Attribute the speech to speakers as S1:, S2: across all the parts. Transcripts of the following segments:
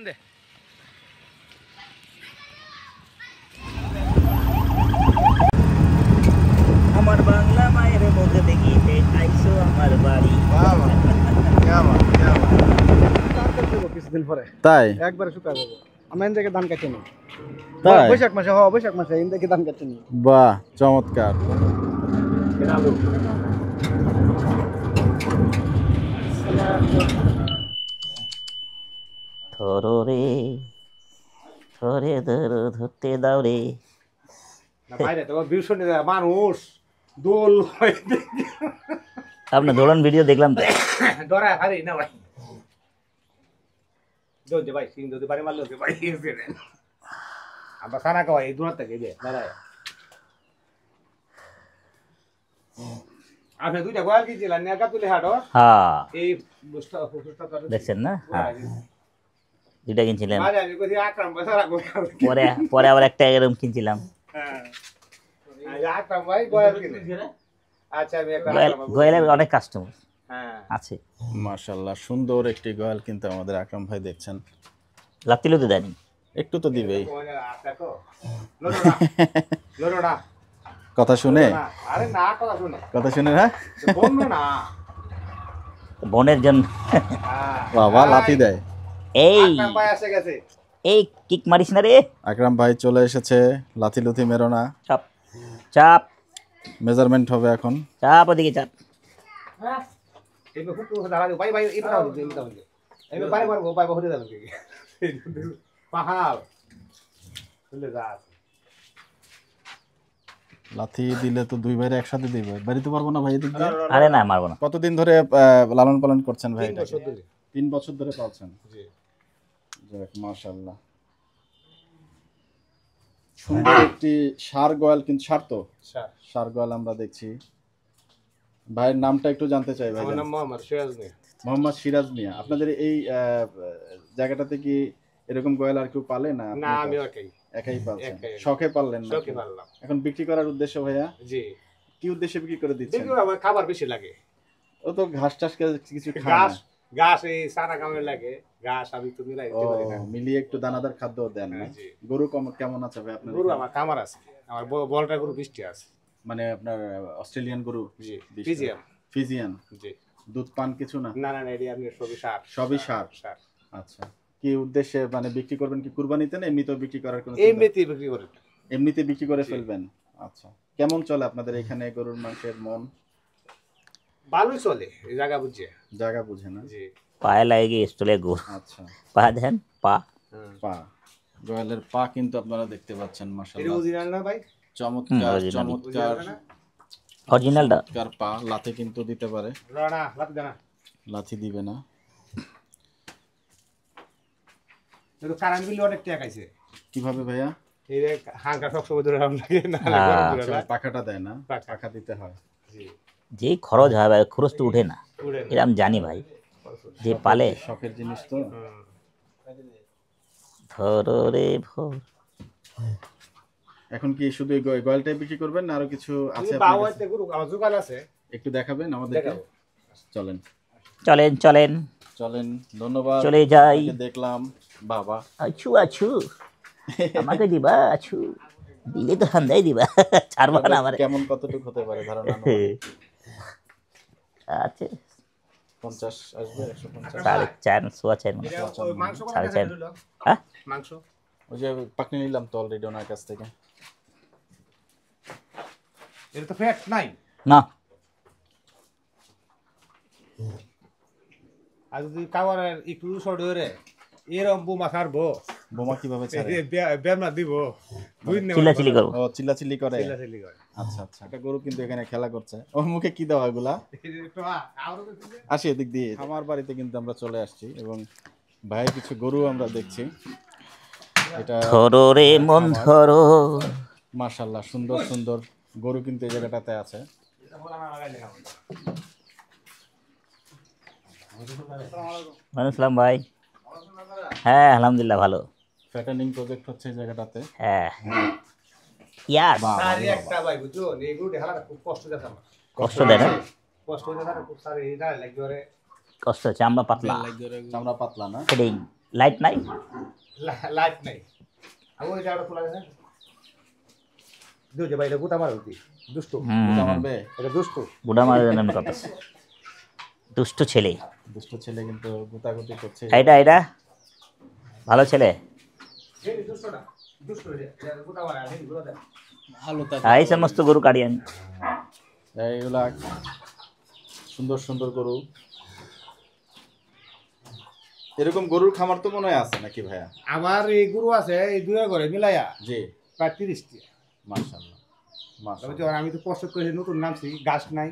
S1: দে
S2: আমার বাংলা মায়ের মুখ দেখিতে আইসো আমার বাড়ি।
S3: কিছুদিন পরে
S4: তাই
S3: একবারে শুকায় যাবো। আমি এখান থেকে ধান কাটে নিই
S4: তাই
S3: বৈশাখ মাসে, বৈশাখ মাসে এখান থেকে ধান কাটে নিই।
S4: বাহ চমৎকার।
S2: ধরো রে ধরে ধরো ধরতে দাও রে।
S3: মানুষ দোল
S2: আপনার দৌড়ান ভিডিও দেখলাম তো।
S3: ডরায় হারি না ভাই, দৌড়ে ভাই সিং দৌড়ে বাড়ি মারলে ভাই আমরা খানা খাওয়াই এই দূর থেকে দাঁড়ায়। আপনি দুইটা গোয়াল কিনছিলেন নেকা তুলে হাঁটো।
S2: হ্যাঁ
S3: এই
S2: দেখছেন না, হ্যাঁ দুইটা কিনছিলাম,
S3: আমি কইছি আকরাম বসারা গোয়াল।
S2: পরে পরে আবার একটা এরকম কিনছিলাম।
S3: হ্যাঁ আকরাম ভাই গোয়াল কিনে। আচ্ছা আমি একটা
S2: গোয়ালের অনেক কাস্টমার
S3: হ্যাঁ
S2: আছে।
S4: মাশাআল্লাহ সুন্দর একটি গোয়াল কিন্তু আমাদের আকরাম ভাই দেখছেন।
S2: লাতিলো তো দেয়নি,
S4: একটু তো দিবেই।
S3: দেখো লোড়া লোড়া
S4: কথা শুনে,
S3: আরে না কথা শুনে,
S4: কথা শুনে না
S3: বন্ধ না
S2: বোনের জন্য।
S4: বাবা লাথি দেয়।
S2: এই
S3: আকরাম ভাই এসে গেছে।
S2: এই কিক মারিস না রে।
S4: আকরাম ভাই চলে এসেছে, লাথি লুথি মেরো না,
S2: চাপ চাপ
S4: মেজারমেন্ট হবে এখন।
S2: চাপ ওদিকে চাপ।
S3: হ্যাঁ এই খুব তো দাঁড়া ভাই ভাই এই দাও এই দাও এই ভাই মারবো ভাই হতে যাবে কি পাহাড় চলে যা।
S4: লাথি দিলে তো দুই ভাইরে একসাথে দিব, বাড়িতে পারবো না ভাই এদিক দিয়ে।
S2: আরে না মারবো না।
S4: কতদিন ধরে লালন পালন করছেন ভাই?
S3: 3 বছর ধরে।
S4: 3 বছর ধরে পালছেন।
S3: জি
S4: যাক মাশাআল্লাহ, সুন্দর একটি ষাঁড় গোয়াল, কিন্তু ষাঁড় তো
S3: স্যার
S4: ষাঁড় গোয়াল আমরা দেখছি। ভাইয়ের নামটা একটু জানতে চাই ভাই।
S3: আমার নাম মোহাম্মদ সিরাজ মিয়া।
S4: মোহাম্মদ সিরাজ মিয়া। আপনাদের এই জায়গাটাতে কি এরকম গোয়াল আর কেউ পালে না?
S3: না আমি
S4: একাই পালছেন,
S3: একাই।
S4: শখে পাললেন না?
S3: শখে পারলাম।
S4: এখন বিক্রি করার উদ্দেশ্য ভাইয়া
S3: জি
S4: কি উদ্দেশ্যে বিক্রি করে দিচ্ছেন?
S3: দেখো আমার খাবার বেশি লাগে।
S4: ও তো ঘাস টাস কিছু খায়
S3: ঘাস
S4: না।
S3: ঘাস এই সারা কামে লাগে, ঘাস আমি তো মিলাই
S4: ও
S3: দিতে পারি না।
S4: মিলিয়ে একটু দানাদার খাদ্য দেন না?
S3: জি।
S4: গরু কেমন আছে ভাই আপনার?
S3: গরু আমার খামার আছে, আমার বলটা গরু 20টি আছে।
S4: মানে আপনার অস্ট্রেলিয়ান গরু?
S3: জি
S4: 20টা।
S3: পিজিএম।
S4: ফিজিয়ান?
S3: জি
S4: দুধ পান কিছু না?
S3: না না না এটি আপনি সবই সার।
S4: সবই ষাঁড়।
S3: সার
S4: আচ্ছা, কি উদ্দেশ্যে মানে বিক্রি করবেন? কি কুরবানিতে না এমনিতেও বিক্রি করার কোনো?
S3: এমনিতেই বিক্রি করে।
S4: এমনিতে বিক্রি করে ফেলবেন। আচ্ছা, কেমন চলে আপনাদের এখানে গরুর মাংসের মন?
S3: ভালোই চলে এই জায়গা বুঝছে।
S4: জায়গা বুঝে না?
S3: জি
S2: পায়ে লাগে গিয়ে স্টলে গোর।
S4: আচ্ছা,
S2: পা দেন পা।
S4: পা, গোয়ালের পা কিন্তু আপনারা দেখতে পাচ্ছেন
S3: এটা
S4: মাশাআল্লাহ,
S3: অরিজিনাল না ভাই?
S4: চমৎকার
S2: original।
S4: চমৎকার
S2: অরিজিনালটা
S4: চমৎকার পা। লাথি কিন্তু দিতে পারে,
S3: রানা লাতি দানা
S4: লাথি দিবে না।
S3: এটা কারেন্ট বিল অনেক টাকা খাইছে।
S4: কিভাবে ভাইয়া?
S3: এই যে হাঙ্কা সব সময় ধরে রাম লাগে না
S2: হ্যাঁ।
S3: গরম ধরে
S4: আচ্ছা,
S3: না।
S4: পাখাটা দেয় না?
S3: পাখা।
S4: পাখা দিতে হয়।
S3: জি
S2: যে খরচ হয় ভাই, খরচ তো উঠে না,
S3: উড়ে না।
S2: এটা আমি জানি ভাই। যে পালে
S4: শখের জিনিস তো।
S3: হুম।
S2: ধরো রে ভোর।
S4: এখন কি শুধু এই গোয়ালটাই বিক্রি করবেন না আরো কিছু আছে
S3: এই
S4: আপনার কাছে?
S3: বাওয়াইতে গরু আমার দোকান আছে,
S4: একটু দেখাবেন আমাদেরকে?
S3: দেখাবো।
S4: চলেন
S2: চলেন চলেন
S4: চলেন, ধন্যবাদ।
S2: চলে যাই।
S4: আপনাকে দেখলাম বাবা।
S2: আছু আছু আমাকে দিবা, আছু দিলে তো হান্দাই দিবা, ছাড়বা না আমার।
S4: কেমন কতটুকু হতে পারে ধারণা?
S2: আছে
S4: 50 আসবে, 150?
S2: 4.5 সোয়া 4
S3: এটা ওই মাংস কত
S2: সাড়ে
S3: টাকা
S2: চার।
S3: দিলো?
S2: হ্যাঁ
S3: মাংস
S4: ওই যে পাকনি নিলাম তো অলরেডি ওনার কাছ থেকে।
S3: এটা তো ফ্যাট নাই।
S2: না
S3: আর যদি কাওয়ারের একটু শর্ট হয়ে এরকম বোমা ছাড়বো,
S4: বোমা কিভাবে ছাড়ে?
S3: বেমনা দিব, দুই নেব
S2: চিল্লাচিল্লি করবো।
S4: ও চিল্লাচিল্লি করে?
S3: চিল্লাচিল্লি করে।
S4: আচ্ছা আচ্ছা, একটা গরু কিন্তু এখানে খেলা করছে। ওর মুখে কি দেওয়া এগুলা?
S3: একটু আরো দিতে
S4: আসি এদিক দিয়ে। আমার বাড়িতে কিন্তু আমরা চলে আসছি এবং ভাইয়ের কিছু গরু আমরা দেখছি। এটা
S2: ধরো রে মন ধরো।
S4: মাশাআল্লাহ সুন্দর সুন্দর গরু কিন্তু এই জায়গাটাতে আছে।
S2: আসসালাম ভাই। হ্যাঁ আলহামদুলিল্লাহ ভালো।
S4: ফ্যাটেনিং প্রজেক্ট হচ্ছে এই জায়গাটাতে।
S2: হ্যাঁ ইয়াস।
S3: সারি একটা ভাই বুঝছো, এই গরুটা হালাটা খুব কষ্ট দেয় আমার।
S2: কষ্ট দেয় না?
S3: কষ্ট দেয় না খুব, সারি এটা লাগবে রে।
S2: কষ্ট চামড়া পাতলা,
S4: চামড়া পাতলা না?
S2: ফিডিং লাইট নাই
S3: লাইট নাই আমি ওই জায়গাটা খোলা যায় দুজে বাইরে গুতা মারো তুই দুষ্ট
S4: বুঝা মারবে
S3: এটা দুষ্ট
S2: বুড়া মারা জানেন কথা দুষ্ট ছেলে
S4: দুষ্ট ছেলে কিন্তু গুতাগুতি করছে
S2: এটা ভালো ছেলে
S3: এই দুষ্ট না দুষ্ট রে গুতা মারা এই গুতা দে
S4: ভালো তা
S2: এই সমস্ত গরু কাটি আনি
S4: এইগুলা সুন্দর সুন্দর গরু এরকম গরুর খামার তো মনে হয় আছে নাকি ভাইয়া
S3: আমার এই গরু আছে এই দুই ঘরে মিলাইয়া
S4: জি
S3: প্রায় 30টি
S4: মাশাআল্লাহ
S3: তবে
S4: মাশাআল্লাহ
S3: তো আমি তো কষ্ট করে নতুন নামছি গাছ নাই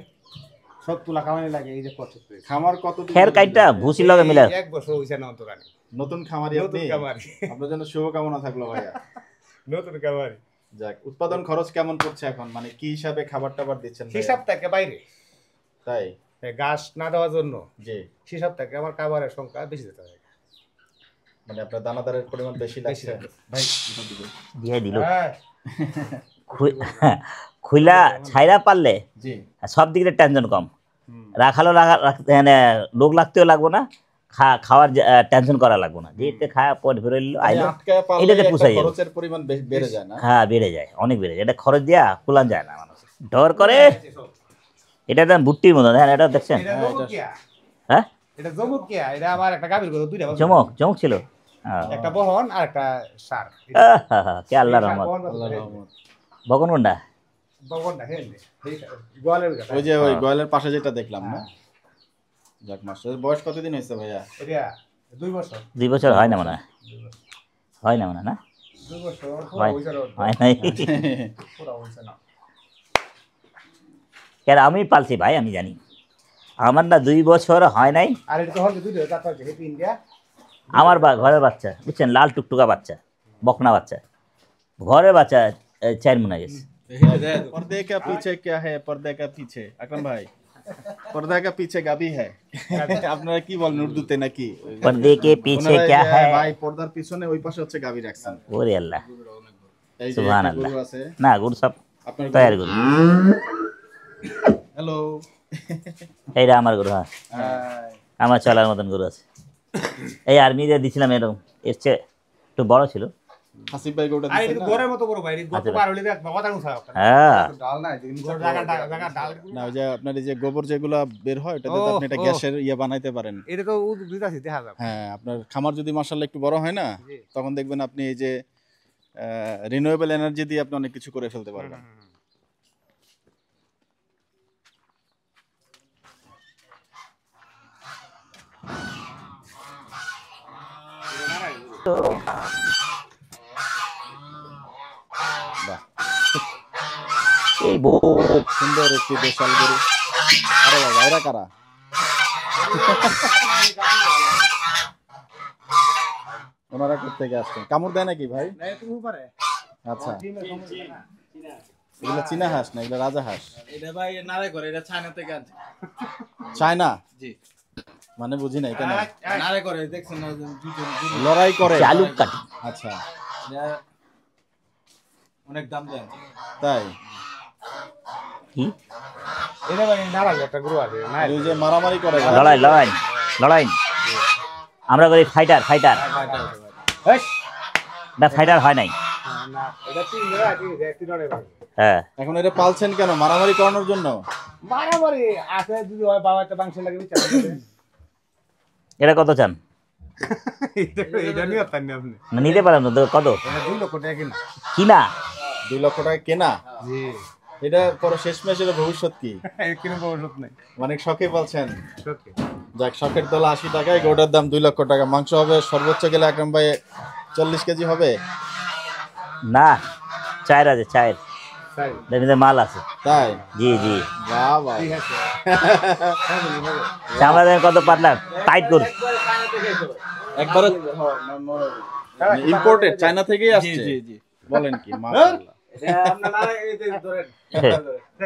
S3: সব তুলা কামানি লাগে এই যে কষ্ট করে
S4: খামার কত
S2: খের কাইটা ভুসি লগে মিলা
S3: এক বছর হইছে না অন্তরানি
S4: নতুন খামারি আপনি
S3: নতুন খামারি
S4: আপনার জন্য শুভকামনা থাকলো ভাইয়া
S3: নতুন খামারি
S4: যাক উৎপাদন খরচ কেমন পড়ছে এখন মানে কি হিসাবে খাবার টাবার দিচ্ছেন ভাইয়া?
S3: হিসাব থেকে বাইরে
S4: তাই
S3: গাছ না দেওয়ার জন্য
S4: জি
S3: হিসাব থেকে আমার খাবারের সংখ্যা বেশি দিতে হয়
S4: মানে আপনার দানাদারের পরিমাণ বেশি লাগছে
S3: লাগছে।
S4: ভাই এটা দিবেন।
S2: দিয়ে দিল
S3: হ্যাঁ
S2: খুইলা ছাইরা পারলে
S4: জি
S2: সব দিক দিয়ে টেনশন কম
S4: হুম।
S2: রাখালো মানে লোক লাগতেও লাগবো না খাওয়ার টেনশন করা লাগবো না যেতে খাওয়া পট বেরোইলো আইলো
S4: আটকায় পারলে
S2: এটাতে
S4: একটা
S2: পুষাই যাবে।
S4: খরচের পরিমাণ বেড়ে যায় না
S2: হ্যাঁ বেড়ে যায় অনেক বেড়ে যায় এটা খরচ দিয়া কুলান যায় না মানুষ ডর করে এটা তো বুট্টির মতো হ্যাঁ এটা দেখছেন
S3: এটা জমুকিয়া
S2: হ্যাঁ
S3: এটা জমুকিয়া এটা আমার একটা গাভীর গরু দুইটা বাছুর।
S2: চমক ছিল হ্যাঁ
S3: একটা বহন আর একটা সার
S2: কে আল্লাহ রহমত
S4: আল্লাহর রহমত
S2: বকন কোনটা
S3: বহনটা হেন গোয়ালের কথা
S4: ওই যে ওই গোয়ালের পাশে যেটা দেখলাম না যাক মাস্টার বয়স কতদিন হয়েছে ভাইয়া
S3: এটা 2 বছর
S2: 2 বছর হয় না মনে হয় না মনে হয় না
S3: 2 বছর
S2: হয়
S3: হইছে না
S2: হয় নাই
S3: পুরো হইছে না
S2: কেন আমি পালছি ভাই আমি জানি আমার না 2 বছর হয় নাই
S3: আর এটা তো হল দুইটা তারপর হেপি ইন্ডিয়া
S2: আমার ঘরের বাচ্চা বুঝছেন লাল টুকটুকা বাচ্চা বকনা বাচ্চা ঘরের বাচ্চা 4 মনে গেছে
S4: पर्दे का पीछे क्या है पर्दे का पीछे আকরাম ভাই पर्दा का पीछे गाबी है আপনারা কি বলেন উর্দুতে নাকি
S2: पर्दे के पीछे
S4: ওনারা
S2: क्या
S4: যে
S2: है
S4: ভাই পর্দার পিছনে ওই পাশে হচ্ছে গাবি রাখছেন
S2: ওরে আল্লাহ
S4: এই যে
S2: সুবহান
S4: একটা
S2: আল্লাহ
S4: গরু আছে
S2: না গরু সব
S4: আপনার
S2: তৈরি গরু
S4: হ্যালো
S2: এইটা আমার গরু হ্যাঁ আমার চলার মতন গরু আছে এই আর্মি যে দিছিলাম এরকম এর চেয়ে একটু বড় ছিল
S4: হাসিব ভাই গোটা
S3: আর
S4: দিছেন
S3: এটা
S4: না
S3: ঘরের মতো বড় ভাই এটা গত পার হইলে দেখ বাবা তার উঠা
S2: হ্যাঁ
S3: ডাল না জায়গা ডাল
S4: না ওই যে আপনার এই যে গোবর যেগুলা বের হয় ওটাতে তো আপনি এটা গ্যাসের ইয়ে বানাইতে পারেন
S3: এটা তো উদ্ভিদ আছে দেখা যাবে
S4: হ্যাঁ আপনার খামার যদি মাশাআল্লাহ একটু বড় হয় না
S3: জি।
S4: তখন দেখবেন আপনি এই যে রিনিউয়েবল এনার্জি দিয়ে আপনি অনেক কিছু করে ফেলতে পারবেন
S2: তো
S4: বাহ
S2: এই বউ
S4: সুন্দর একটি দেশাল গরু আরে বাবা এরা কারা ওনারা কোথেকে আসছেন কামড় দেয় নাকি ভাই
S3: না তুমি পারে
S4: আচ্ছা এগুলো চীনা হাঁস না এগুলো রাজা হাঁস
S1: এটা ভাই নারে করে এটা চায়না থেকে আনছে
S4: চায়না
S1: জি
S4: মানে বুঝি নাই কেন
S1: নারে করে দেখছেন না
S4: লড়াই করে
S2: চালু কাটি
S4: আচ্ছা
S1: এটা অনেক দাম দেয়
S4: তাই
S2: কি
S3: এটা ভাই নারাজ একটা গরু আছে না
S4: আর ওই যে মারামারি করে
S2: লড়াই আমরা করি ফাইটার
S3: এই
S2: না ফাইটার হয় নাই
S3: না এটা তিন জোড়া আছে একটি নড়ে ভাই
S2: হ্যাঁ
S4: এখন এটা পালছেন কেন মারামারি করানোর জন্য
S3: মারামারি আছে যদি হয় বাবা একটা মাংস লাগে বিচার
S2: এটা কত চান
S3: এটা নিয়ে তাই না আপনি
S2: না নিতে পারেন না তো কত
S3: এটা 2 লক্ষ টাকা কিনা
S2: কিনা
S4: 2 লক্ষ টাকা কেনা
S3: জি
S4: এটা পরে শেষ মাসের ভবিষ্যৎ কি
S3: এই কিনো ভবিষ্যৎ নাই
S4: অনেক শখে পালছেন
S3: সত্যি
S4: যাক শখের তলা 80 টাকায় গোটার দাম 2 লক্ষ টাকা মাংস হবে সর্বোচ্চ গেলে আকরাম ভাই 40 কেজি হবে
S2: না চায়ের আছে চায়ের
S3: তাই
S2: দেখবেন মাল আছে
S4: তাই
S2: জি জি
S4: বাহ বাহ
S3: ঠিক আছে
S2: চামড়া দেখেন কত পাতলা টাইট করে
S4: একবারে ইম্পোর্টেড চায়না থেকেই আসছে
S1: জি জি
S4: বলেন কি মাশাআল্লাহ
S1: আপনার নারে এই যে ধরেন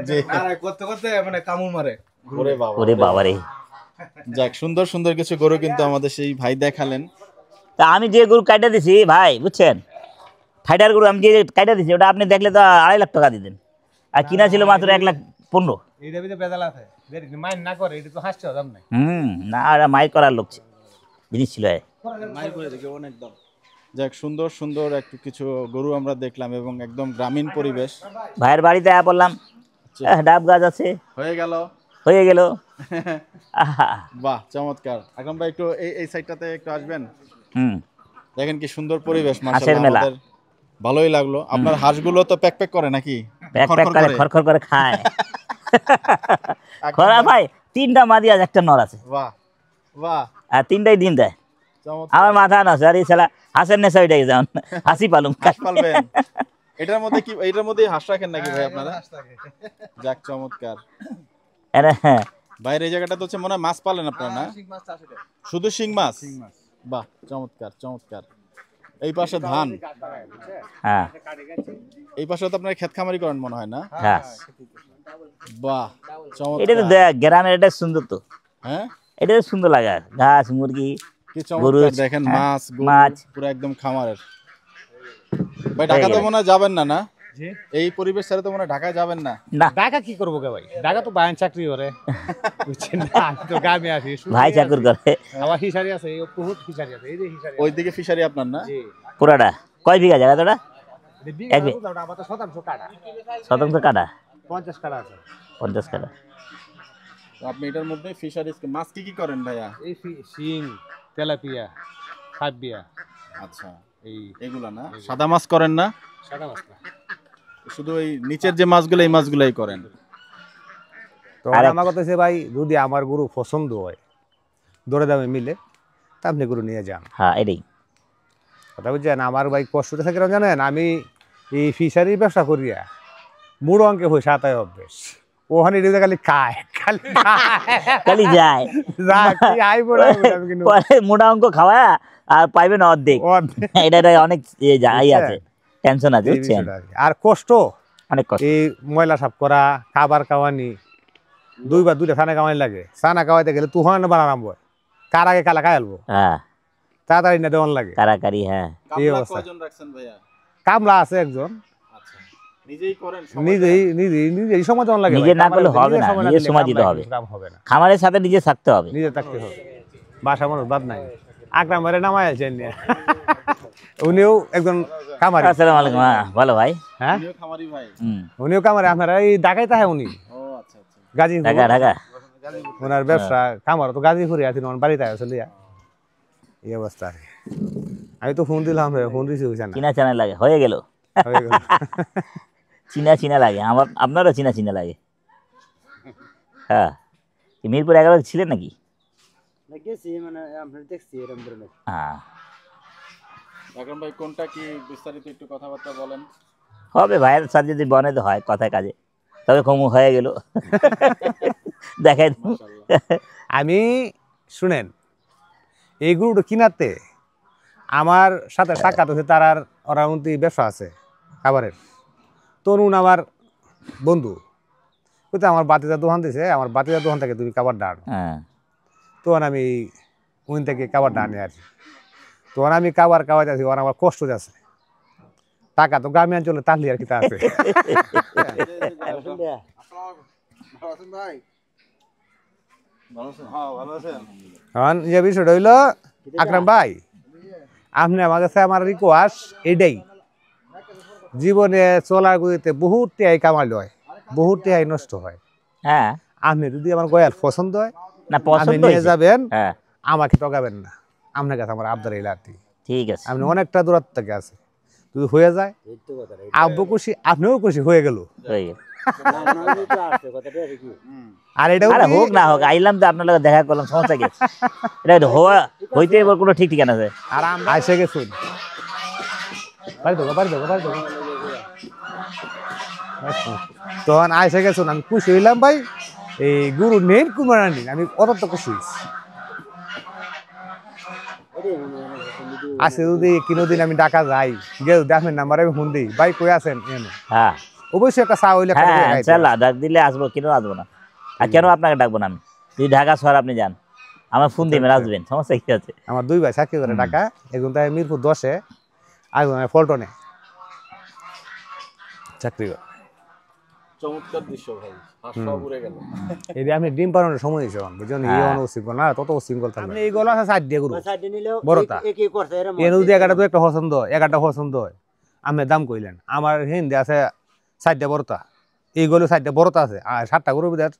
S4: জি
S1: নারে করতে করতে মানে কামড় মারে
S4: ওরে বাবা
S2: ওরে বাবারে
S4: যাক সুন্দর সুন্দর কিছু গরু কিন্তু আমাদের সেই ভাই দেখালেন
S2: তা আমি যে গরু কাটা দিছি ভাই বুঝছেন ফাইটার গরু আমি যে কাটা দিছি ওটা আপনি দেখলে তো 2.5 লাখ টাকা দিতেন আর কিনা ছিল মাত্র 1,15,000
S3: এটা ভিতরে বেজাল আছে দেরি মাইন না করে এটা তো হাসছে দাম নাই
S2: না আর মাইক করার লোক জিনিস ছিল।
S1: মাইর করে দেখে অনেক দাম।
S4: যাক, সুন্দর সুন্দর একটু কিছু গরু আমরা দেখলাম এবং একদম গ্রামীণ পরিবেশ।
S2: ভাইয়ের বাড়িতে আয়া পড়লাম, ডাব গাছ আছে,
S4: হয়ে গেল।
S2: হয়ে গেল। আহা,
S4: বাহ, চমৎকার। আকরাম ভাই একটু এই সাইডটাতে একটু আসবেন।
S2: হুম,
S4: দেখেন কি সুন্দর পরিবেশ,
S2: হাঁসের
S4: মাশাআল্লাহ।
S2: মেলা।
S4: আমাদের ভালোই লাগলো। আপনার হাঁসগুলো তো প্যাক প্যাক করে নাকি?
S2: প্যাক প্যাক
S4: খড়খড়
S2: করে খড়খড় করে খায়।
S4: আকরাম
S2: খরা ভাই 3টা মাদি আর 1টা নর আছে,
S4: বাহ বাহ,
S2: আর 3টাই ডিম দেয়।
S4: চমৎকার।
S2: আমার মাথা না আর এই শালা হাঁসের নেশা ওইটাই যেমন হাসি পালুম।
S4: হাঁস পালবেন? এটার মধ্যে কি, এটার মধ্যে হাঁস রাখেন নাকি ভাই আপনারা? যাক, চমৎকার।
S2: হ্যাঁ,
S4: বাইরে এই জায়গাটা তো হচ্ছে মনে হয় মাছ পালেন আপনারা না?
S1: শিং মাছ চাষ এটা।
S4: শুধু শিং মাছ? বাহ, চমৎকার চমৎকার। এই পাশে ধান,
S2: হ্যাঁ,
S4: এই পাশে তো আপনার ক্ষেত খামারি করেন মনে হয় না?
S2: হ্যাঁ।
S4: বাহ,
S2: এটা তো
S4: চমৎকার।
S2: গ্রামের, এটা সুন্দর তো,
S4: হ্যাঁ,
S2: এটা তো সুন্দর লাগে। ঘাস, মুরগি,
S4: কি
S2: গরু,
S4: চমৎকার। দেখেন
S2: হ্যাঁ,
S4: মাছ, গরু,
S2: মাছ।
S4: পুরো একদম খামারের। ভাই ঢাকা তো মনে হয় যাবেন না, না? এই পরিবেশ ছেড়ে তো মনে হয় ঢাকায় যাবেন না।
S2: না
S3: ঢাকা কি করবো গে ভাই? ঢাকা তো বায়ান চাকরি করে, বুঝছেন না? আমি তো গ্রামে আছি।
S2: ভাই চাকর করে।
S3: আমার হিসারি আছে, এই বহুত হিসারি আছে, এই যে হিসারি।
S4: ওইদিকে ফিশারি আপনার না?
S3: জি।
S2: পুরাটা কয় বিঘা জায়গা তোটা?
S3: বিঘা
S2: এক বিঘা।
S3: বুঝলাম না, আমার তো শতাংশ কাটা,
S2: শতাংশ কাটা,
S3: 50 কাটা আছে।
S2: 50 কাটা।
S4: তো আপনি এটার মধ্যে ফিশারি মাছ কি কি করেন ভাইয়া?
S3: এই শিং, তেলাপিয়া, সাববিয়া,
S4: আচ্ছা,
S3: এই
S4: এগুলা না? সাদা মাছ করেন না?
S3: সাদা মাছ না।
S4: শুধু এই নিচের যে মাছগুলো, এই মাছগুলাই করেন?
S3: তো আমার কথা হচ্ছে ভাই, যদি আমার গরু পছন্দ হয়, দরে দামে মিলে, তা আপনি গরু নিয়ে যান।
S2: হ্যাঁ, এটাই
S3: কথা বুঝছেন? আমার ভাই কষ্টটা থাকে না জানেন, আমি এই ফিশারির ব্যবসা করিয়া মুড়ো অঙ্কে পয়সা আতায় অভ্যেস। ওখানে এটা খালি খায়, খালি
S2: খালি যায়।
S3: আইবো না আমি কিন্তু
S2: পরে মোটা অঙ্ক খাওয়া আর পাইবেন অর্ধেক। এটা অনেক যাই আছে, টেনশন আছে,
S3: এই
S2: বুঝছেন?
S3: বিষয়টা আর কি। আর কষ্ট,
S2: অনেক কষ্ট।
S3: এই ময়লা সাফ করা, খাবার খাওয়ানি, দুইটা ছানা খাওয়ানি লাগে। ছানা খাওয়াইতে গেলে তুফান বানালাম বয়, কার আগে কালা খাই আলবো,
S2: হ্যাঁ,
S3: তাড়াতাড়ি না দেওয়ান লাগে।
S2: কারাকারি। হ্যাঁ,
S3: এই
S4: কামলা
S3: অবস্থা।
S4: কয়জন রাখছেন ভাইয়া?
S3: কামলা আছে একজন,
S4: আচ্ছা, নিজেই করেন?
S3: নিজেই সময় দেওয়ান লাগে।
S2: নিজে
S3: ভাই,
S2: না
S3: কামারে
S2: করলে হবে
S3: নিজের
S2: না,
S3: সময়
S2: নিজের
S3: দিলে
S2: সময়
S3: কাম
S2: দিতে
S3: নাই,
S2: হবে।
S3: কাম হবে না।
S2: খামারের সাথে নিজে থাকতে হবে।
S3: নিজে থাকতে হবে। বাসা মানুষ বাদ নাই। আকরাম ভাইরে নামায় আছেন, উনিও একজন কামারি।
S2: আসসালামু আলাইকুম। হ্যাঁ, ভালো ভাই।
S3: হ্যাঁ,
S4: আপনিও খামারি ভাই?
S2: হুম,
S3: উনিও কামারি। আপনারা এই ঢাকায় তাহে উনি
S4: ও আচ্ছা আচ্ছা।
S3: গাজীপুর,
S2: ঢাকা ঢাকা।
S3: ওনার ব্যবসা কামার তো গাজীপুরে আছে, ওনার বাড়িতে আছে লিয়া। এই অবস্থা আর কি। আমি তো ফোন দিলাম, ফোন রিসিভ হয়েছে না।
S2: চিনা চানা লাগে, হয়ে গেল।
S3: হয়ে গেল।
S2: চিনা চিনা লাগে, আপনারও চিনা চিনা লাগে। হ্যাঁ, কি মিরপুর 11 ছিলেন নাকি? হ্যাঁ,
S4: আকরাম ভাই কোনটা কি বিস্তারিত একটু কথাবার্তা বলেন।
S2: হবে ভাইয়ের সাথে যদি বনে তো হয় কথায় কাজে, তবে কমু হয়ে গেল। দেখাই
S3: আমি শুনেন, এই গরুটা কিনাতে আমার সাথে সাক্ষাৎ হচ্ছে, তার আর ওরা মন্ত্রী ব্যবসা আছে খাবারের। তরুণ আমার বন্ধু, বুঝতে আমার বাতিদার দোকান দিছে, আমার বাতিদার দোকান থেকে তুমি খাবার ডান।
S2: হ্যাঁ,
S3: তখন আমি ওইন থেকে খাবার ডানি আর কি। তখন আমি খাবার খাওয়াইতে আছি, ওর আমার কষ্ট যাচ্ছে। টাকা তো গ্রামে অঞ্চলে তাহলে আর কি তা আছে। এখন যে বিষয়টা হইলো, আকরাম ভাই, আপনি আমার কাছে আমার রিকোয়েস্ট এটাই, জীবনে চলার গতিতে বহুত টিয়াই কামাল হয়, বহুত টিয়াই নষ্ট হয়।
S2: হ্যাঁ,
S3: আপনি যদি আমার গয়াল পছন্দ হয়,
S2: না
S3: আপনি
S2: পছন্দ
S3: নিয়ে
S2: হয়েছে।
S3: যাবেন,
S2: হ্যাঁ,
S3: আমাকে ঠকাবেন না। আপনার কাছে আমার আবদার এলা আর কি।
S2: ঠিক আছে।
S3: আপনি অনেকটা দূরত্ব থেকে আছে, যদি হয়ে যায় আব্বু খুশি, আপনিও খুশি, হয়ে গেল।
S2: হয়ে গেল।
S3: আর এটা
S2: আরে হোক না হোক, আইলাম তো আপনার লগে দেখা করলাম, সমস্যা কি আছে? এটা হওয়া হইতে এবার কোনো ঠিক ঠিকানা আছে?
S3: আর আমরা আইসে গেছুন, তখন আইসে গেছুন, আমি খুশি হইলাম ভাই। এই গুরু নেন কুমারানি, আমি অত খুশি হয়েছি। আছে যদি কোনোদিন আমি ডাকা যাই, গেল দেখেন নাম্বার আমি ফোন দিই, ভাই কই আছেন এনে,
S2: হ্যাঁ,
S3: অবশ্যই একটা চা হইলে একটা
S2: হ্যাঁ,
S3: করে খাইতে
S2: ইনশাল্লাহ ডাক দিলে আসবো, কেন আসবো না? আর কেন আপনাকে ডাকবো না আমি? যদি ঢাকা শহর আপনি যান, আমার ফোন দিবেন, আসবেন, সমস্যা কি আছে?
S3: আমার দুই ভাই চাকরি করে ঢাকা, একজন তাই মিরপুর 10-এ, আর একজন পল্টনে চাকরি করে।
S4: চমৎকার দৃশ্য ভাই, হাঁস সব উড়ে গেল।
S3: এই যে আপনি ডিম পাড়ানোর সময় হয়েছে বুঝছেন, এই অনউশৃঙ্খল না, তত উশৃঙ্খল থাকবে। আপনি এই গলা আছে সাইড দিয়ে গরু বড়টা এর যদি এগারটা তো একটা পছন্দ হয়, এগারটা পছন্দ হয়, আপনি দাম কইলেন। আমার হিন্দি আছে সাইডটা বড়টা, এইগুলো সাইডটা বড়টা আছে, আর 7টা গরুর ভিতরে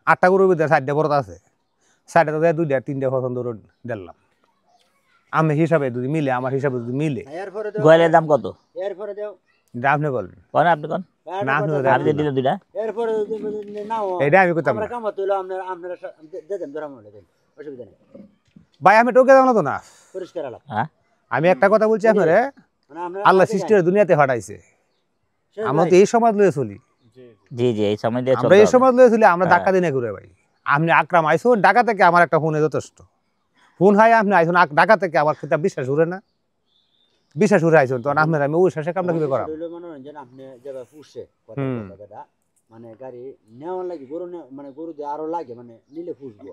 S3: 8টা গরুর ভিতরে সাইডটা বড়টা আছে, সাইডটা তো 2টা 3টা পছন্দ দিলাম। আমি হিসাবে যদি মিলে, আমার হিসাবে যদি মিলে।
S2: গোয়ালের দাম কত?
S3: এটা আপনি বলবেন,
S2: কোন আপনি কোন
S3: না আপনি
S2: আপনি যে দিলেন দুইটা
S3: এটা আমি করতাম না। ভাই আমি টোকে যাবো না তো না,
S2: হ্যাঁ
S3: আমি একটা কথা বলছি আপনারে, আল্লাহ সৃষ্টির দুনিয়াতে ফাটাইছে, আমরা তো এই সমাজ লয়ে চলি।
S2: জি জি এই সময় দিয়ে
S3: আমরা এই সমাজ লয়ে চলি, আমরা ধাক্কা দিনে ঘুরে ভাই। আপনি আকরাম আইসো ঢাকা থেকে, আমার একটা ফোনে যথেষ্ট। ফোন হয় আপনি আইসুন ঢাকা থেকে, আমার কিতাব বিশ্বাস উড়ে না, বিশ্বাস উড়ে আইসুন, তখন আপনার আমি ওই শেষে কামটা কিভাবে করাম।
S5: মানে গাড়ি নেওয়ার লাগে গরু মানে গরু দিয়ে আরো লাগে মানে নিলে ফুসবো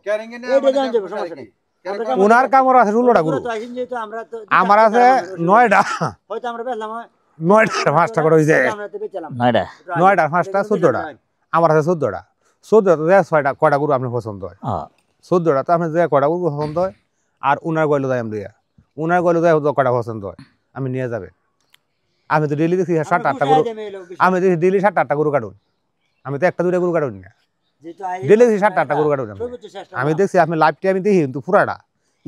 S3: ওনার কামড় আছে 16টা গরু, আমার আছে 9টা,
S5: হয়তো আমরা বেচলাম
S3: 9টা 5টা করে হইছে,
S5: আমরা তো বেচলাম
S3: 9টা 5টা 14টা, আমার আছে 14টা। 14টা তো 6টা কয়টা গরু আপনার পছন্দ হয়, 14টা তো আপনার যে কয়টা গরু পছন্দ হয়, আর উনার গয়লো দেয় আমরা, উনার গয়লো দেয় কয়টা পছন্দ হয় আমি নিয়ে যাবে। আমি তো ডেলি দেখি 7-8টা গরু, আমি দেখি ডেলি 7-8টা গরু কাটুন, আমি তো 1টা 2টা গরু কাটুন না, ডেলি দেখি 7-8টা গরু কাটুন। আমি দেখছি আপনি লাইভটি আমি দেখি, কিন্তু পুরাটা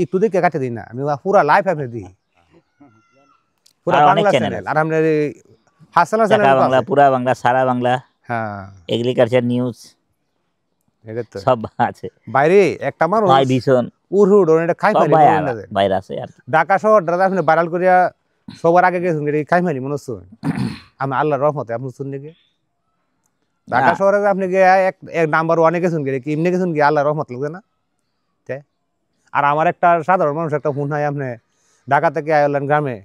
S3: একটু দেখে কাটে দিই না, আমি পুরা লাইভ আপনি দেখি, পুরা বাংলা চ্যানেল। আর আপনার হাসানা চ্যানেল,
S2: বাংলা, পুরা বাংলা, সারা বাংলা,
S3: হ্যাঁ
S2: এগ্রিকালচার নিউজ,
S3: এটা তো
S2: সব আছে।
S3: বাইরে একটা মানুষ
S2: ভাই ভীষণ
S3: উড় এটা খাই ফেলি,
S2: বাইরে আছে আর
S3: ঢাকা শহরটা আপনি ভাইরাল করিয়া সবার আগে গেছেন, খাই ফেলি মনে হচ্ছে। আমি আল্লাহর রহমতে আপনি শুনলে কি ঢাকা শহরে আপনি গিয়ে এক নাম্বার 1-এ গেছেন, কি এমনি গেছেন কি আল্লাহর রহমত লাগবে না। আর আমার একটা সাধারণ মানুষ একটা ফোন হয়, আপনি ঢাকা থেকে আইলেন গ্রামে,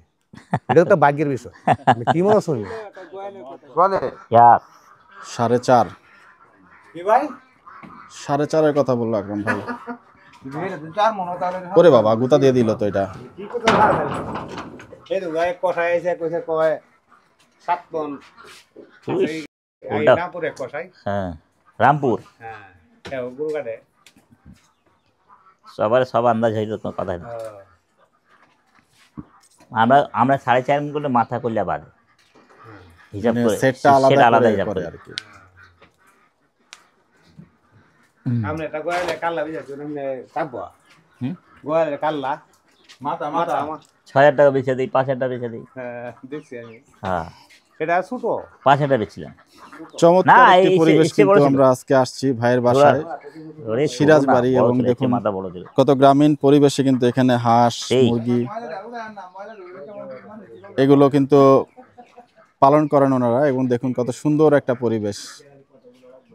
S3: এটা তো ভাগ্যের বিষয়। কি মনে শুনলি
S4: 4.5 4.5-এর কথা বললো আকরাম ভাই। ওরে বাবা গুতা দিয়ে দিল তো এটা।
S2: রামপুর সবার সব আন্দাজ হইল তো কথা। আমরা 4.5 মন করলে মাথা করলে বাদে হিসাব করে
S4: সেটটা আলাদা হিসাব করে আর কি।
S3: আমরা এটা গোয়ালে কাল্লা বিজাছো না তাববা, গোয়ালে কাল্লা মাথা
S2: 6,000 টাকা বেচে দিই, 5,000 টাকা বেচে দিই।
S3: দেখছি আমি,
S2: হ্যাঁ
S3: এটা ছোট
S2: 5,000 টাকা বেচছিলাম।
S4: চমৎকার একটি পরিবেশ কিন্তু আমরা আজকে আসছি ভাইয়ের বাসায়, সিরাজ বাড়ি, এবং দেখুন কত গ্রামীণ পরিবেশে কিন্তু এখানে হাঁস মুরগি এগুলো কিন্তু পালন করেন ওনারা, এবং দেখুন কত সুন্দর একটা পরিবেশ।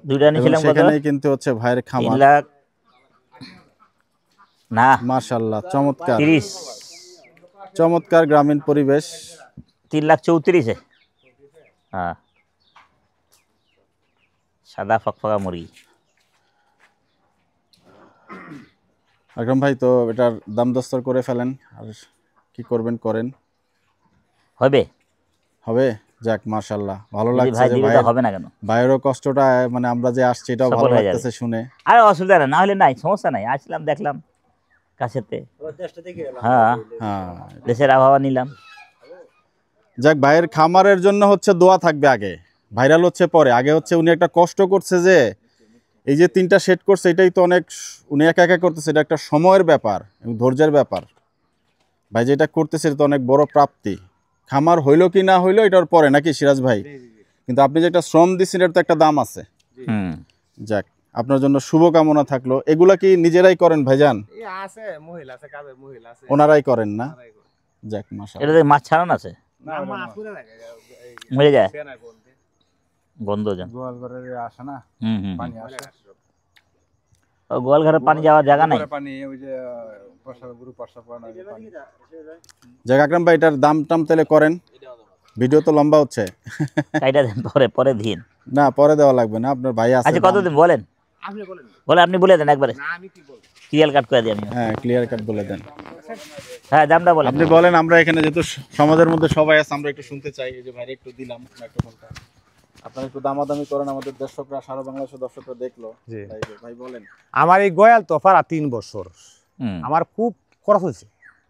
S2: দুইটা নিয়েছিলাম,
S4: সেখানেই কিন্তু হচ্ছে ভাইয়ের খামার।
S2: 3 লাখ না
S4: মাশাআল্লাহ, চমৎকার
S2: 30,
S4: চমৎকার গ্রামীণ পরিবেশ।
S2: 3,34,000। হ্যাঁ সাদা ফকফকা মুরগি।
S4: আকরাম ভাই তো এটার দাম দস্তর করে ফেলেন, আর কি করবেন করেন।
S2: হবে
S4: হবে, যাক মাশাআল্লাহ, ভালো লাগছে যে
S2: ভাই হবে না কেন,
S4: ভাইয়েরও কষ্টটা মানে আমরা যে আসছি এটাও ভালো লাগতেছে শুনে।
S2: আরে অসুবিধা না হলে নাই, সমস্যা নাই, আসলাম দেখলাম কাছেতে, হ্যাঁ
S4: হ্যাঁ
S2: দেশের আবহাওয়া নিলাম।
S4: যাক ভাইয়ের খামারের জন্য হচ্ছে দোয়া থাকবে আগে, ভাইরাল হচ্ছে পরে। আগে হচ্ছে উনি একটা কষ্ট করছে, যে এই যে 3টা সেট করছে এটাই তো অনেক, উনি একা একা করতেছে, এটা একটা সময়ের ব্যাপার এবং ধৈর্যের ব্যাপার। ভাই যেটা করতেছে এটা তো অনেক বড় প্রাপ্তি। খামার হইলো কি না হইলো এটার পরে নাকি সিরাজ ভাই, কিন্তু আপনি যে একটা শ্রম দিচ্ছেন এটার তো একটা দাম আছে। যাক আপনার জন্য শুভকামনা থাকলো। এগুলা কি নিজেরাই করেন ভাইজান?
S3: আছে মহিলা আছে, কাজের মহিলা আছে,
S4: ওনারাই করেন না? যাক মাশাআল্লাহ।
S2: এটাতে মাছ ছাড়ানো আছে,
S3: না মাছ পুরো লাগে
S2: মরে যায় গন্ধ যা
S1: গোয়াল ঘরে আসে না, পানি আসে,
S2: ও গোয়াল ঘরে পানি যাওয়ার জায়গা নাই,
S1: পানি ওই যে বর্ষা গুরু বর্ষা পানি।
S4: যাক আকরাম ভাই এটার দাম টাম তাহলে করেন, ভিডিও তো লম্বা হচ্ছে।
S2: কাইটা দেন পরে দিন,
S4: না পরে দেওয়া লাগবে না, আপনার ভাই আছে।
S2: আচ্ছা কতদিন বলেন, আপনি বলে দেন একবারে, ক্লিয়ার কাট করে দিই আমি।
S4: হ্যাঁ ক্লিয়ার কাট বলে দেন।
S2: হ্যাঁ দামটা বলেন,
S4: আপনি বলেন, আমরা এখানে যেহেতু সমাজের মধ্যে সবাই আছে আমরা একটু শুনতে চাই। এই যে ভাই একটু দিলাম মাইক্রোফোনটা, আপনারা একটু দামাদামি করেন, আমাদের দর্শকরা, সারা বাংলাদেশের দর্শকরা দেখলো।
S3: জি।
S4: ভাই বলেন।
S3: আমার এই গয়াল তো পারা 3 বছর,
S2: হুম।
S3: আমার খুব খরচ হয়েছে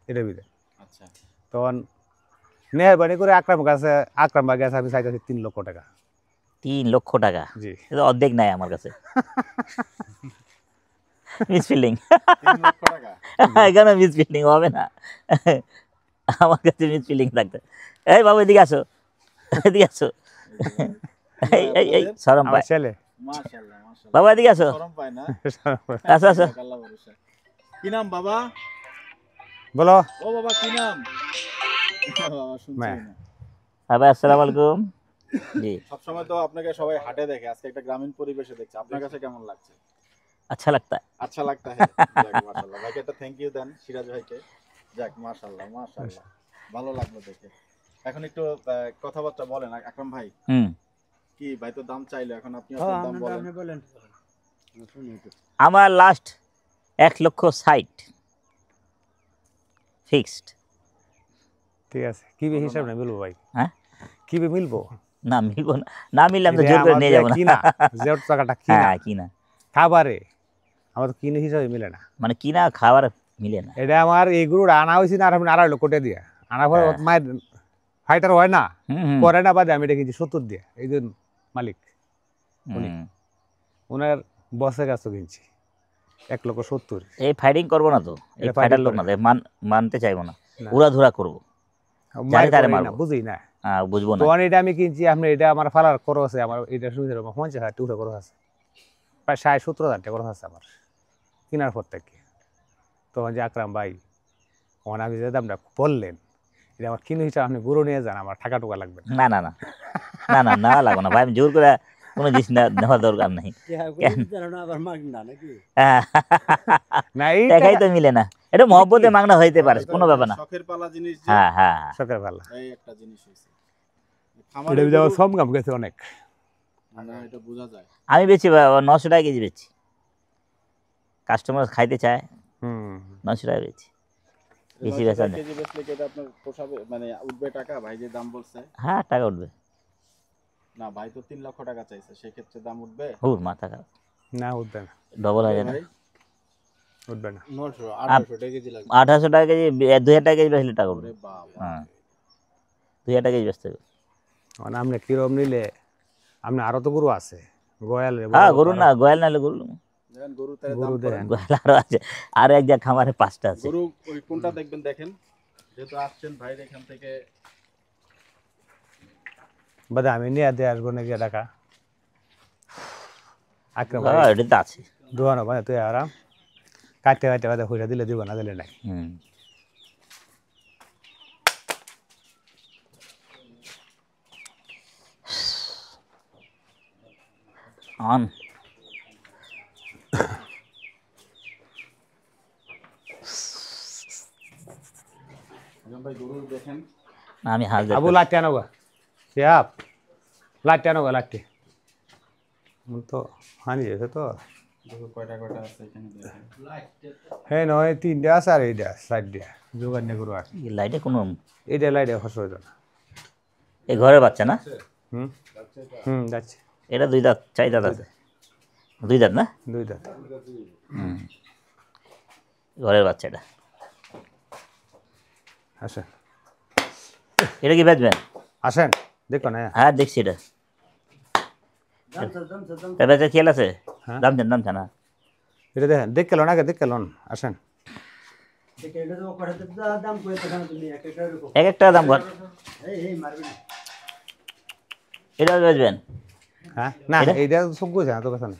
S3: এটার ভিতরে।
S4: আচ্ছা,
S3: তখন মেহরবানি করে আকরাম ভাই কাছে আমি চাইতেছি 3 লক্ষ টাকা।
S2: 3 লক্ষ টাকা?
S3: জি।
S2: এটা অর্ধেক নাই আমার কাছে। মিসফিল্ডিং।
S4: 3 লক্ষ টাকা?
S2: এখানে মিসফিল্ডিং হবে না, আমার কাছে মিসফিল্ডিং থাকতে। এই বাবু এদিকে আসো, এদিকে আসো। এই সরম
S3: আমার
S2: পায়
S3: ছেলে
S4: মাশাআল্লাহ, মাশাআল্লাহ।
S2: বাবা, এদিকে আসো।
S4: শরম পায় না?
S2: আসো আসো।
S4: আল্লাহ ভরসা। কি নাম বাবা?
S3: বলো।
S4: ও বাবা কি নাম? বাবা শুনছি
S3: মা।
S4: না।
S2: বাবা আসসালামু আলাইকুম। জি,
S4: সবসময় তো আপনাকে সবাই হাটে দেখে, আজকে একটা গ্রামীণ পরিবেশে দেখছে, আপনার কাছে কেমন লাগছে?
S2: আচ্ছা লাগতা।
S4: আচ্ছা লাগতা হ্যাঁ। যাক মাশাআল্লাহ, ভাইকে একটা থ্যাংক ইউ দেন, সিরাজ ভাইকে। যাক মাশাআল্লাহ, মাশাআল্লাহ, ভালো লাগলো দেখে। এখন একটু কথাবার্তা বলেন আকরাম ভাই। কি ভাই তো দাম চাইলো, এখন আপনি আপনার দাম বলেন।
S5: আপনি বলেন শুনি একটু।
S2: আমার লাস্ট 1,60,000 ফিক্সড।
S3: ঠিক আছে, কি বে হিসাব না মিলবো ভাই?
S2: হ্যাঁ,
S3: কি বে মিলবো?
S2: না মিলবো না, না মিললে আমি তো জোর করে নিয়ে যাবো না।
S3: কিনা জোর টাকাটা কিনা
S2: হ্যাঁ কিনা,
S3: খাবারে আমার তো কিনে হিসাবে মিলে না।
S2: মানে কিনা খাবার মিলে না।
S3: এটা আমার এই গরুটা আনা হয়েছে না, আর আমি 2.5 লক্ষ টাকা দিয়ে আনার পরে মায়ের ফাইটার হয় না,
S2: হুম,
S3: করে না বাদে আমি এটা কিনছি 70 দিয়ে। এই যে মালিক উনি,
S2: হুম।
S3: ওনার বসের কাছে কিনছি 1,70,000।
S2: এই ফাইটিং করবো না তো, এই
S3: এটা
S2: ফাইটার
S3: fighting
S2: লোক না,
S3: করে
S2: মানতে চাইবো না,
S3: না।
S2: উড়াধুরা করবো,
S3: মায়ের
S2: তারে
S3: করে
S2: মারবো।
S3: না, বুঝি না।
S2: বুঝবো না।
S3: তখন এটা আমি কিনছি, আপনি এটা আমার ফালার খরচ আছে, আমার এটা শুনছি 50,000 টাকা খরচ আছে, প্রায় 60-70,000 টাকা খরচ আছে আমার কেনার পর থেকে। তখন যে আকরাম ভাই তখন আমি যে দামটা বললেন, এটা আমার কিনে হিসাবে আপনি গরু নিয়ে যান, আমার টাকা টুকা লাগবে না।
S2: না না না না না না লাগবো না ভাই, আমি জোর করে কোনো জিনিস নেওয়ার দরকার নেই।
S5: আবার মাগ না নাকি?
S3: না এই
S2: দেখাই তো মিলে না, এটা মহব্বতে মাংনা হইতে পারে, কোনো ব্যাপার না।
S4: শখের পালা জিনিস যে,
S2: হ্যাঁ হ্যাঁ হ্যাঁ।
S3: সকাল বেলা
S4: এই একটা জিনিস হইছে।
S3: এটা
S4: খামারের
S3: যাওয়া
S4: গরু-
S3: সব কাম গেছে অনেক।
S4: না এটা বোঝা যায়।
S2: আমি বেচি 900 টাকা কেজি বেচি, কাস্টমার খাইতে চায়, 900 টাকা বেচি, বেশি
S4: 900
S2: বেচা
S4: টাকা
S2: নেই।
S4: কেজি বেচলে কি এটা আপনার পোষাবে, মানে উঠবে টাকা? ভাই যে দাম বলছে,
S2: হ্যাঁ টাকা উঠবে।
S4: না ভাই তো 3 লক্ষ টাকা চাইছে, সেক্ষেত্রে দাম উঠবে?
S2: হুর মাথা খারাপ,
S3: না উঠবে না,
S2: ডবল হয়ে যায় না।
S4: ভাই
S3: উঠবে না।
S4: 900 1800 টাকা কেজি লাগবে।
S2: 1800 টাকা কেজি, 2000 টাকা কেজি বেচলে টাকা উঠবে।
S4: ওরে বাবা,
S2: হ্যাঁ 2000 টাকা কেজি বেচতে হবে।
S3: মানে আপনি কিরম নিলে, আপনি আরো তো গরু আছে গয়াল।
S2: হ্যাঁ গরু না, গোয়াল নাহলে গরু,
S4: দেখেন গরু তার দাম
S3: গরু
S4: করেন।
S3: দেখেন
S2: গোয়াল আরো আছে, আর এক জায়গা খামারে 5টা আছে।
S4: গরু ওই কোনটা দেখবেন, দেখেন যেহেতু আসছেন ভাইয়ের এখান থেকে।
S3: বাদে আমি নিয়ে দিয়ে আসবো নাকি টাকা? আকরাম ভাই
S2: হ্যাঁ এটা তো আছে।
S3: দোয়ানো মানে তুই আরাম কাটতে কাটতে বাদে পয়সা দিলে দিব, না দিলে নাই।
S2: হুম। অন
S4: ভাই গরু দেখেন।
S2: আমি হাত
S3: আবু লাটতে আনো গা, সিয়াপ লাটতে আনো গা, লাটতে তো হানি যেছে তো।
S4: গরু কয়টা কয়টা আছে এখানে দেখেন।
S3: হ্যাঁ নয় 3টা আছে, আর এইটা সাইড দিয়া যোগান নিয়ে গরু আর
S2: লাইটে কোনো,
S3: এইটা লাইটে খরচ হইতো না।
S2: এই ঘরের বাচ্চা না,
S3: যাচ্ছে
S2: এটা 2 দাঁত 4 দাঁত আছে, 2 দাঁত না,
S3: 2 দাঁত।
S2: ঘরের বাচ্চা এটা।
S3: আসেন
S2: এটা কি বেচবেন?
S3: আসেন দেখো না।
S2: হ্যাঁ দেখছি এটা, বেচার খেয়াল আছে?
S3: হ্যাঁ।
S2: দাম চান, দাম চান। হ্যাঁ
S3: এটা দেখেন, দেখ কেলন আগে, দেখ কেলন। আসেন
S5: এটা তো কটাতে দাম কই তো তুমি এক একটা এরকম।
S2: এক একটা দাম ঘর।
S5: এই মারবি না।
S2: এটা বেচবেন?
S3: হ্যাঁ না
S2: এটা?
S3: এইটা সব গুছ তো কথা না।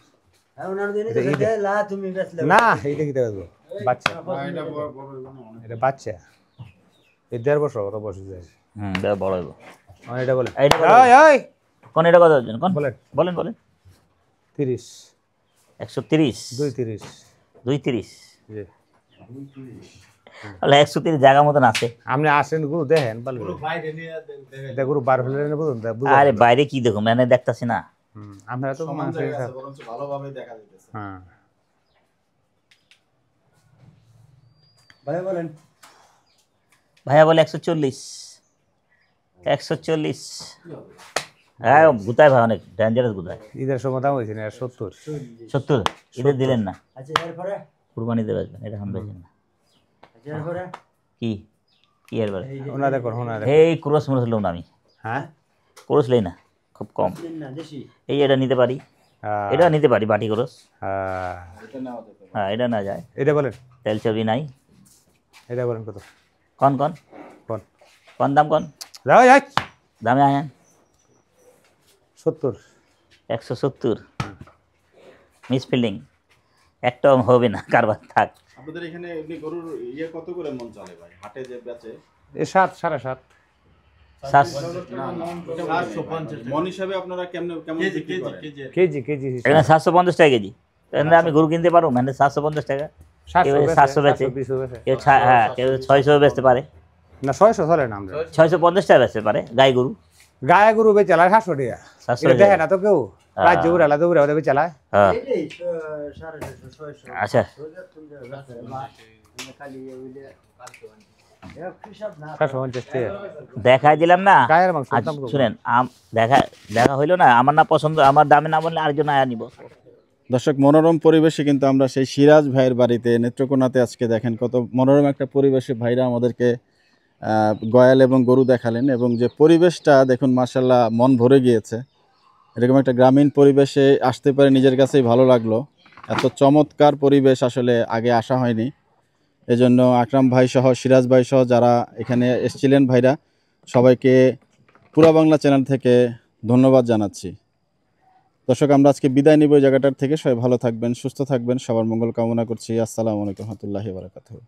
S5: হ্যাঁ ওনার দিনে তো লা তুমি বেচলে।
S3: না এইটা কি দেবো বাচ্চা,
S4: এটা বড় বড় অনেক।
S3: এটা বাচ্চা, এই 1.5 বছর কত বছর যায়।
S2: এটা বড় হইব।
S3: এটা বলে
S2: এইটা কত?
S3: ওই ওই
S2: কোন এটা কত বেচবেন কোন?
S3: বলেন।
S2: বলেন বলেন।
S3: 30
S2: 130,
S3: 230
S2: 230,
S3: জি।
S2: তাহলে 130 জায়গা মতন আছে।
S3: আপনি আসেন গুরু দেখেন ভালো,
S4: বাইরে নিয়ে
S3: এটা গুরু বার হলে বুঝুন
S2: আরে বাইরে কি দেখো, মানে দেখতাছি না।
S3: আপনারা তো
S4: সমান জায়গা আছে, বরঞ্চ ভালোভাবে দেখা যাইতেছে।
S3: হ্যাঁ
S5: ভাই বলেন।
S2: ভাইয়া বলে 140, 140, হ্যাঁ গুতায় ভাই অনেক ডেঞ্জারাস গুতায়।
S3: ঈদের সময় দাম হয়েছে না 70।
S2: 70 ঈদের দিলেন না,
S5: আচ্ছা এরপরে
S2: কুরবানিতে বেচবেন, এটা এখন বেচেন না।
S5: আচ্ছা এরপরে
S2: কি কি এরবারে
S3: ওনাদের কর ওনাদের।
S2: এই ক্রস মরস লোন আমি
S3: হ্যাঁ
S2: ক্রস লই না, খুব কম।
S5: না দেশি
S2: এই এটা নিতে পারি, এটা নিতে পারি বাটি ক্রস। হ্যাঁ এটা না যায়,
S3: এটা বলেন,
S2: তেল ছবি নাই।
S3: এটা বলেন কত?
S2: কন কন
S3: কোন
S2: কন দাম কন
S3: যাও যাই
S2: দামে আয়েন
S3: 70।
S2: 170 মিসফিল্ডিং একটাও হবে না, কারবার থাক।
S4: আপনাদের এখানে এমনি গরুর ইয়ে কত করে মন চলে ভাই হাটে যে বেচে?
S3: এ 7 7.5
S4: মন হিসাবে আপনারা কেমন বিক্রি করেন?
S3: কেজি কেজি
S2: এখানে 750 টাকা কেজি। এখানে আমি গরু কিনতে পারবো মানে 750 টাকা, 700 বেচে,
S3: 720
S2: কেউ হ্যাঁ কেউ 600 বেচতে পারে,
S3: না 600 চলে না আমরা
S2: 650 টাকা বেচতে পারে গাই গরু।
S3: গায়ে গরু বে চালায় 700 টাকা।
S2: 700
S3: এটা দেখে না তো কেউ রাজ্য উড়ালা তো উড়াবে চালায়।
S2: হ্যাঁ
S5: এই 650 600
S2: আচ্ছা
S5: খালি ওইলে হিসাব না
S3: 750 টাকা
S2: দেখাই দিলাম না।
S3: গায়ের মাংস
S2: আজ
S3: দাম কত?
S2: শুনেন দেখা দেখা হইলো না, আমার না পছন্দ, আমার দামে না বললে আরেকজন আয়া নিব।
S4: দর্শক মনোরম পরিবেশে কিন্তু আমরা সেই সিরাজ ভাইয়ের বাড়িতে নেত্রকোনাতে আজকে দেখেন কত মনোরম একটা পরিবেশে ভাইরা আমাদেরকে গয়াল এবং গরু দেখালেন, এবং যে পরিবেশটা দেখুন মাশাল্লাহ মন ভরে গিয়েছে। এরকম একটা গ্রামীণ পরিবেশে আসতে পারে নিজের কাছেই ভালো লাগলো। এত চমৎকার পরিবেশ আসলে আগে আসা হয়নি। এজন্য আকরাম ভাই সহ সিরাজ ভাই সহ যারা এখানে এসেছিলেন ভাইরা, সবাইকে পুরা বাংলা চ্যানেল থেকে ধন্যবাদ জানাচ্ছি। দর্শক আমরা আজকে বিদায় নিব এই জায়গাটার থেকে। সবাই ভালো থাকবেন, সুস্থ থাকবেন, সবার মঙ্গল কামনা করছি। আসসালামু আলাইকুম ওয়া রাহমাতুল্লাহি ওয়া বারাকাতুহু।